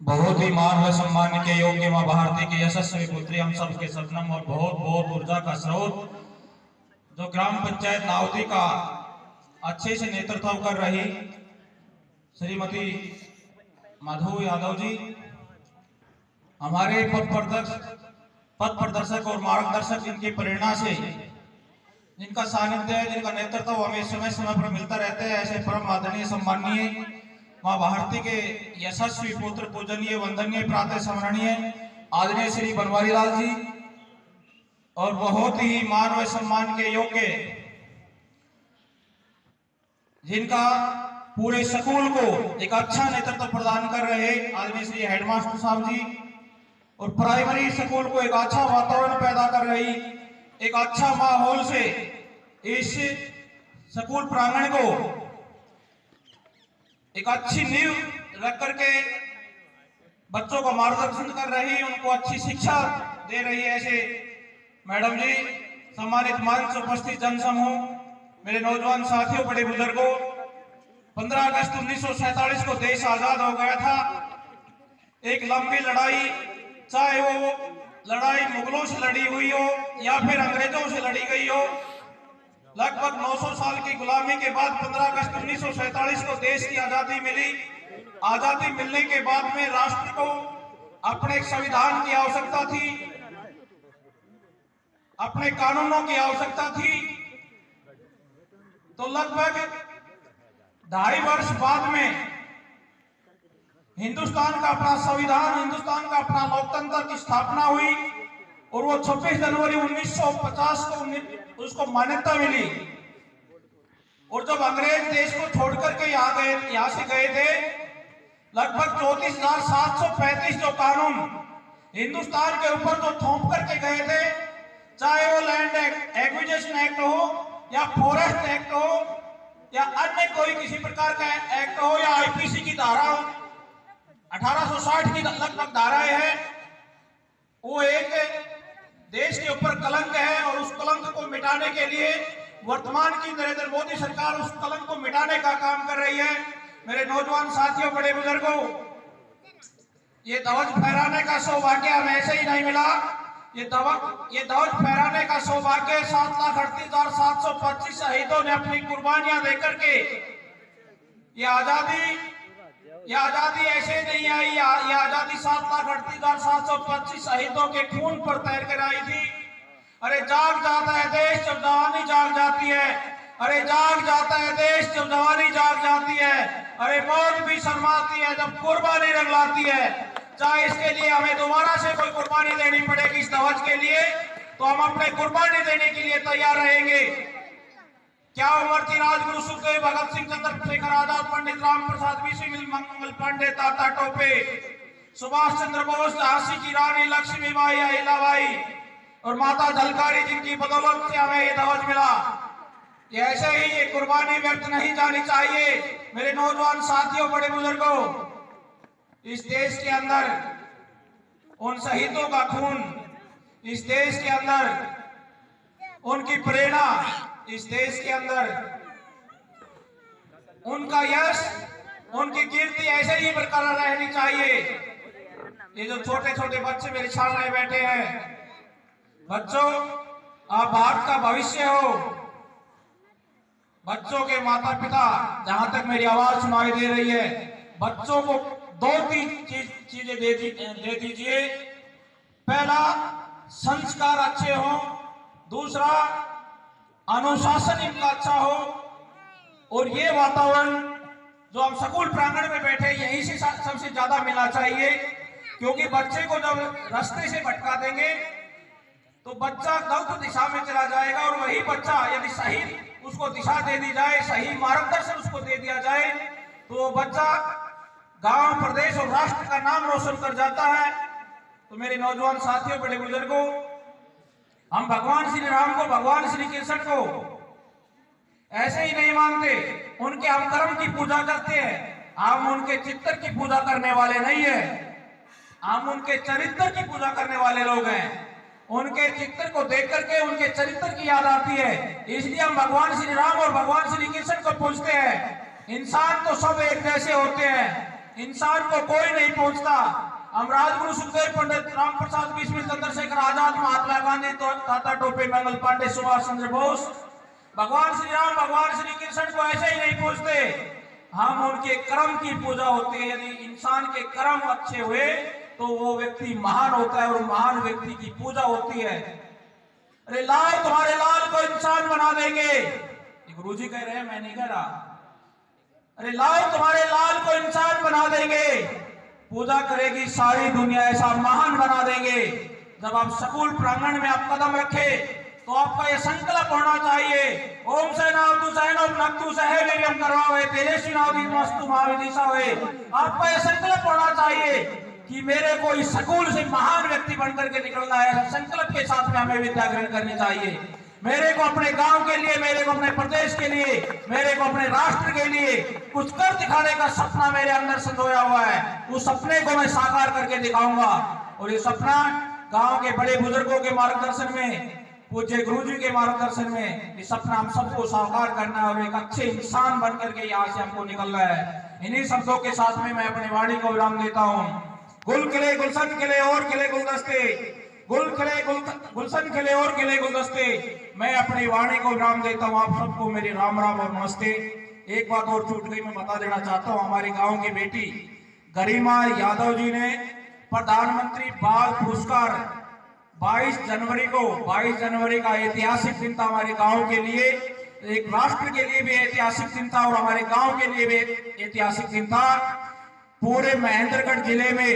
बहुत ही मान व सम्मान के योग्य मां भारती के यशस्वी पुत्री, हम सबके सपनम और बहुत बहुत ऊर्जा का स्रोत, जो ग्राम पंचायत नावती का अच्छे से नेतृत्व कर रही श्रीमती मधु यादव जी, हमारे पथ प्रदर्शक और मार्गदर्शक, जिनकी प्रेरणा से, जिनका सानिध्य है, जिनका नेतृत्व हमें समय समय पर मिलता रहता है, ऐसे परम आदरणीय सम्माननीय मां भारती के यशस्वी पुत्र, पूजनीय वंदनीय प्रातः स्मरणीय आदरणीय श्री बनवारी लाल जी, और बहुत ही मान व सम्मान के योग्य, जिनका पूरे स्कूल को एक अच्छा नेतृत्व प्रदान कर रहे आदरणीय श्री हेडमास्टर साहब जी, और प्राइमरी स्कूल को एक अच्छा वातावरण पैदा कर रही, एक अच्छा माहौल से इस स्कूल प्रांगण को एक अच्छी नींव रख करके बच्चों को मार्गदर्शन कर रही, उनको अच्छी शिक्षा दे रही है, ऐसे मैडम जी, सम्मानित मंच, उपस्थित जनसमूह, मेरे नौजवान साथियों, बड़े बुजुर्गों, 15 अगस्त 1947 को देश आजाद हो गया था। एक लंबी लड़ाई, चाहे वो लड़ाई मुगलों से लड़ी हुई हो या फिर अंग्रेजों से लड़ी गई हो, लगभग 900 साल की गुलामी के बाद 15 अगस्त 1947 को देश की आजादी मिली। आजादी मिलने के बाद में राष्ट्र को अपने संविधान की आवश्यकता थी, अपने कानूनों की आवश्यकता थी। तो लगभग 2.5 वर्ष बाद में हिंदुस्तान का अपना संविधान, हिंदुस्तान का अपना लोकतंत्र की स्थापना हुई, और वो 26 जनवरी 1950 को उसको मान्यता मिली। और जब अंग्रेज देश को छोड़कर के यहाँ से गए थे, लगभग 34,735 जो कानून हिंदुस्तान के ऊपर जो थोप करके गए थे, चाहे वो लैंड एक्विजिशन एक्ट हो या फॉरेस्ट एक्ट हो या अन्य कोई किसी प्रकार का एक्ट हो या आईपीसी की धारा 1860 की लगभग धाराएं हैं, वो एक देश के ऊपर कलंक है, और उस कलंक को मिटाने के लिए वर्तमान की नरेंद्र मोदी सरकार उस कलंक को मिटाने का काम कर रही है। मेरे नौजवान साथियों, बड़े बुजुर्गों, ये ध्वज फहराने का सौभाग्य हमें ऐसे ही नहीं मिला। ये ध्वज फहराने का सौभाग्य 7,38,725 शहीदों ने अपनी कुर्बानियां देकर के ये आजादी ऐसे नहीं आई। ये आजादी 7,38,725 शहीदों के खून पर तैर कर आई थी। अरे जाग जाता है देश जब जवानी जाग जाती है, अरे जाग जाता है देश जब जवानी जाग जाती है, अरे मौत भी शर्माती है जब कुर्बानी रंगलाती है। चाहे इसके लिए हमें दोबारा से कोई कुर्बानी देनी पड़ेगी इस ध्वज के लिए, तो हम अपने कुर्बानी देने के लिए तैयार रहेंगे। क्या उम्र थी राजगुरु सुखदेव, भगत सिंह, चंद्रशेखर आजाद, पंडित राम प्रसाद, वीसी मंगल पांडे, ताता टोपे, सुभाष चंद्र बोस, झांसी की रानी लक्ष्मीबाई, अहिल्याबाई और माता झलकारी, जिनकी बदौलत से हमें ये ध्वज मिला। ऐसे ही ये कुर्बानी व्यर्थ नहीं जानी चाहिए। मेरे नौजवान साथियों, बड़े बुजुर्गों, इस देश के अंदर उन शहीदों का खून, इस देश के अंदर उनकी प्रेरणा, इस देश के अंदर उनका यश, उनकी कीर्ति ऐसे ही बरकरार रहनी चाहिए। ये जो छोटे छोटे बच्चे मेरे सामने बैठे हैं, बच्चों, आप भारत का भविष्य हो। बच्चों के माता पिता, जहां तक मेरी आवाज सुनाई दे रही है, बच्चों को 2-3 चीजें दे दीजिए। पहला, संस्कार अच्छे हो। दूसरा, अनुशासन इनका अच्छा हो। और ये वातावरण जो हम स्कूल प्रांगण में बैठे, यहीं से सबसे ज्यादा मिलना चाहिए, क्योंकि बच्चे को जब रास्ते से भटका देंगे तो बच्चा गलत दिशा में चला जाएगा, और वही बच्चा यदि सही उसको दिशा दे दी जाए, सही मार्गदर्शन उसको दे दिया जाए, तो वो बच्चा गांव, प्रदेश और राष्ट्र का नाम रोशन कर जाता है। तो मेरे नौजवान साथियों, बड़े बुजुर्गों, हम भगवान श्री राम को, भगवान श्री कृष्ण को ऐसे ही नहीं मानते, उनके हम कर्म की पूजा करते हैं। हम उनके चित्र की पूजा करने वाले नहीं है, हम उनके चरित्र की पूजा करने वाले लोग हैं। उनके चित्र को देख करके उनके चरित्र की याद आती है, इसलिए हम भगवान श्री राम और भगवान श्री कृष्ण को पूजते हैं। इंसान तो सब एक जैसे होते हैं, इंसान को कोई नहीं पूछता। हम राजगुरु सुखदेव, पंडित राम प्रसाद बिस्मिल, चंद्रशेखर आजाद, महात्मा गांधी, टाटा टोपे, मंगल पांडे, सुभाष चंद्र बोस, भगवान श्री राम, भगवान श्री कृष्ण को ऐसे ही नहीं पूछते। हम उनके कर्म की पूजा होती है। यदि इंसान के कर्म अच्छे हुए तो वो व्यक्ति महान होता है और महान व्यक्ति की पूजा होती है। अरे लाल, तुम्हारे लाल को इंसान बना देंगे, गुरु जी कह रहे हैं, मैं नहीं कह रहा। अरे लाल, तुम्हारे लाल को इंसान बना देंगे, पूजा करेगी सारी दुनिया, ऐसा महान बना देंगे। जब आप स्कूल प्रांगण में आप कदम रखे तो आपका यह संकल्प होना चाहिए, ओम सहनावतु सहनौ भुनक्तु सह वीर्यं करवावहै तेजस्विनावधीतमस्तु मा विद्विषावहै। आपका यह संकल्प होना चाहिए कि मेरे को इस स्कूल से महान व्यक्ति बनकर के निकलना है। संकल्प के साथ में हमें विद्या ग्रहण करनी चाहिए। मेरे को अपने गांव के लिए, मेरे को अपने प्रदेश के लिए, मेरे को अपने राष्ट्र के लिए कुछ कर दिखाने का सपना मेरे अंदर संजोया हुआ है। उस सपने को मैं साकार करके दिखाऊंगा। और ये सपना गांव के बड़े बुजुर्गों के मार्गदर्शन में, पूज्य गुरु जी के मार्गदर्शन में, ये सपना हम सबको साकार करना है और एक अच्छे इंसान बनकर के यहाँ से हमको निकलना है। इन्हीं शब्दों के साथ में मैं अपनी वाणी को विराम देता हूँ। गुल खिले गुलशन खिले और खिले गुलदस्ते, गुल खिले गुलशन खिले और खिले गुलदस्ते। मैं अपनी वाणी को विराम देता हूँ। आप सबको मेरी राम राम और नमस्ते। एक बात और छूट गई, मैं बता देना चाहता हूँ। हमारे गांव की बेटी गरिमा यादव जी ने प्रधानमंत्री बाल पुरस्कार 22 जनवरी का ऐतिहासिक दिन था हमारे गांव के लिए। एक राष्ट्र के लिए भी ऐतिहासिक दिन था और हमारे गांव के लिए भी ऐतिहासिक दिन था। पूरे महेंद्रगढ़ जिले में